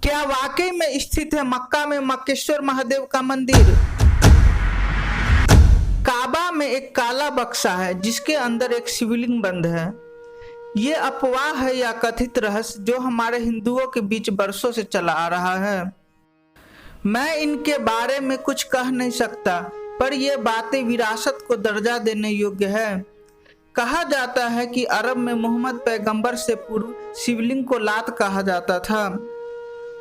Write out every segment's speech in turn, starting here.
क्या वाकई में स्थित है मक्का में मक्केश्वर महादेव का मंदिर? काबा में एक काला बक्सा है जिसके अंदर एक शिवलिंग बंद है। ये अफवाह है या कथित रहस्य जो हमारे हिंदुओं के बीच बरसों से चला आ रहा है। मैं इनके बारे में कुछ कह नहीं सकता, पर ये बातें विरासत को दर्जा देने योग्य है। कहा जाता है कि अरब में मोहम्मद पैगंबर से पूर्व शिवलिंग को लात कहा जाता था।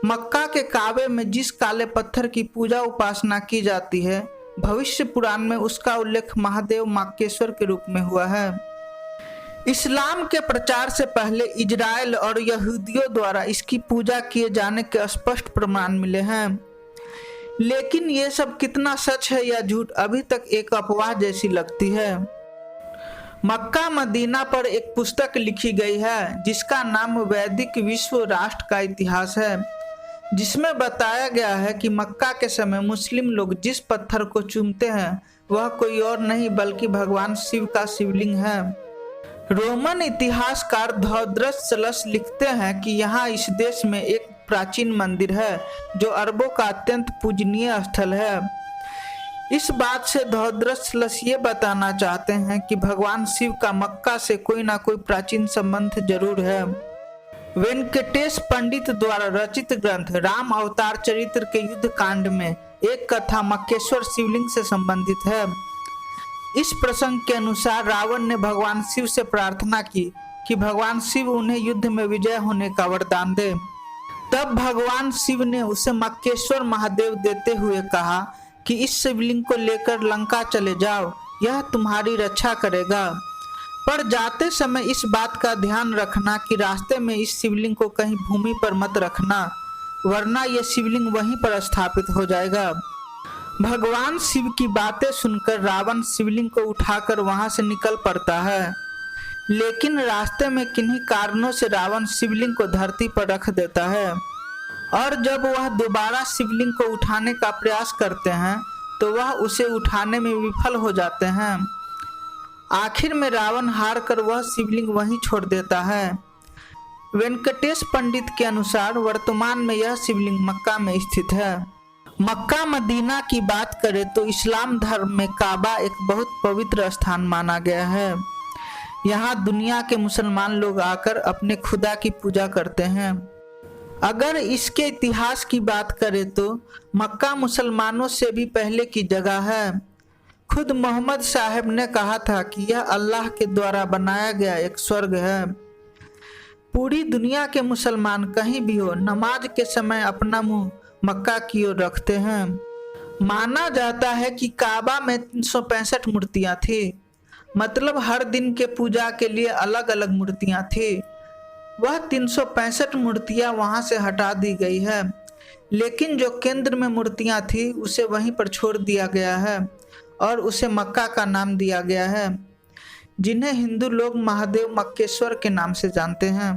मक्का के काबे में जिस काले पत्थर की पूजा उपासना की जाती है, भविष्य पुराण में उसका उल्लेख महादेव मक्केश्वर के रूप में हुआ है। इस्लाम के प्रचार से पहले इजराइल और यहूदियों द्वारा इसकी पूजा किए जाने के स्पष्ट प्रमाण मिले हैं, लेकिन ये सब कितना सच है या झूठ अभी तक एक अफवाह जैसी लगती है। मक्का मदीना पर एक पुस्तक लिखी गई है जिसका नाम वैदिक विश्व राष्ट्र का इतिहास है, जिसमें बताया गया है कि मक्का के समय मुस्लिम लोग जिस पत्थर को चूमते हैं वह कोई और नहीं बल्कि भगवान शिव का शिवलिंग है। रोमन इतिहासकार थॉडरस लिखते हैं कि यहाँ इस देश में एक प्राचीन मंदिर है जो अरबों का अत्यंत पूजनीय स्थल है। इस बात से थॉडरस ये बताना चाहते हैं कि भगवान शिव का मक्का से कोई ना कोई प्राचीन संबंध जरूर है। वेंकटेश पंडित द्वारा रचित ग्रंथ राम अवतार चरित्र के युद्ध कांड में एक कथा मक्केश्वर शिवलिंग से संबंधित है। इस प्रसंग के अनुसार रावण ने भगवान शिव से प्रार्थना की कि भगवान शिव उन्हें युद्ध में विजय होने का वरदान दे। तब भगवान शिव ने उसे मक्केश्वर महादेव देते हुए कहा कि इस शिवलिंग को लेकर लंका चले जाओ, यह तुम्हारी रक्षा करेगा। पर जाते समय इस बात का ध्यान रखना कि रास्ते में इस शिवलिंग को कहीं भूमि पर मत रखना, वरना यह शिवलिंग वहीं पर स्थापित हो जाएगा। भगवान शिव की बातें सुनकर रावण शिवलिंग को उठाकर वहां से निकल पड़ता है, लेकिन रास्ते में किन्हीं कारणों से रावण शिवलिंग को धरती पर रख देता है और जब वह दोबारा शिवलिंग को उठाने का प्रयास करते हैं तो वह उसे उठाने में विफल हो जाते हैं। आखिर में रावण हार कर वह शिवलिंग वहीं छोड़ देता है। वेंकटेश पंडित के अनुसार वर्तमान में यह शिवलिंग मक्का में स्थित है। मक्का मदीना की बात करें तो इस्लाम धर्म में काबा एक बहुत पवित्र स्थान माना गया है। यहाँ दुनिया के मुसलमान लोग आकर अपने खुदा की पूजा करते हैं। अगर इसके इतिहास की बात करें तो मक्का मुसलमानों से भी पहले की जगह है। खुद मोहम्मद साहब ने कहा था कि यह अल्लाह के द्वारा बनाया गया एक स्वर्ग है। पूरी दुनिया के मुसलमान कहीं भी हो, नमाज के समय अपना मुंह मक्का की ओर रखते हैं। माना जाता है कि काबा में 365 मूर्तियां थी, मतलब हर दिन के पूजा के लिए अलग अलग मूर्तियां थी। वह 365 मूर्तियां वहां से हटा दी गई है, लेकिन जो केंद्र में मूर्तियां थी उसे वहीं पर छोड़ दिया गया है और उसे मक्का का नाम दिया गया है, जिन्हें हिंदू लोग महादेव मक्केश्वर के नाम से जानते हैं।